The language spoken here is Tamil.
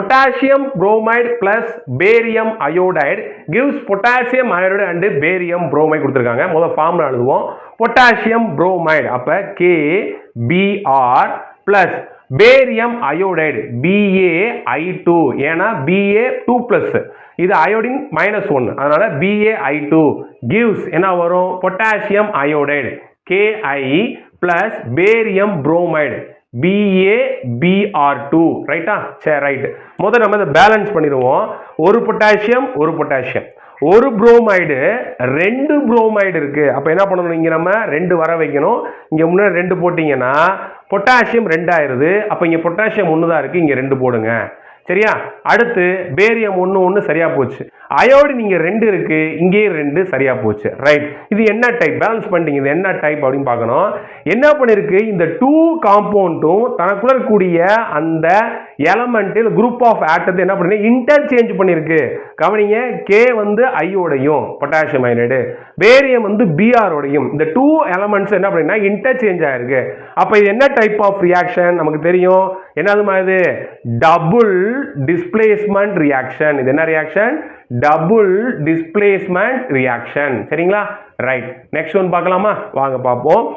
potassium bromide plus barium iodide gives potassium iodide and barium bromide கொடுத்திருக்காங்க. முதல்ல ஃபார்முலா எழுதுவோம். potassium bromide அப்ப KBr plus barium iodide BaI2 ஏனா Ba2+ இது iodine -1 அதனால BaI2 gives என்ன வரும் potassium iodide Ki plus barium bromide BaBr2 ரைட்டா சரி ரைட் முதல்ல நம்ம இத பேலன்ஸ் பண்ணிடுவோம் ஒரு பொட்டாசியம் ஒரு புரோமைடு ரெண்டு புரோமைடு இருக்கு அப்ப என்ன பண்ணணும் இங்க நம்ம ரெண்டு வர வைக்கணும் இங்க முன்னாடி ரெண்டு போடிங்கனா பொட்டாசியம் 2 ஆயிருது அப்ப இங்க பொட்டாசியம் 1 தான் இருக்கு இங்க 2 போடுங்க சரியா அடுத்து பேரியம் 1 சரியா போச்சு அயோடின் இங்க 2 இருக்கு இங்கே 2 சரியா போச்சு ரைட் இது என்ன டைப் பேலன்ஸ் பண்ணிட்டீங்க இது என்ன டைப் அப்படினு பார்க்கணும் என்ன பண்ணிருக்கு இந்த 2 காம்பவுண்டும் தனக்குள்ள இருக்கக்கூடிய அந்த எலிமெண்ட் குரூப் ஆஃப் ஆட்டத்தை என்ன பண்ணி இன்டர்சேஞ்ச் பண்ணிருக்கு கவனிங்க K வந்து I ஓடையும் பொட்டாசியம் அயனைடு பேரியம் வந்து Br ஓடையும் இந்த 2 எலிமெண்ட்ஸ் என்ன பண்ணினா இன்டர்சேஞ்ச் ஆயிருக்கு அப்ப இது என்ன டைப் ஆஃப் ரியாக்ஷன் நமக்கு தெரியும் என்னதுமா இது டபுள் displacement reaction இது என்ன ரியாக்ஷன் double displacement reaction சரிங்களா ரைட் நெக்ஸ்ட் ஒன் பார்க்கலாமா வாங்க பாப்போம்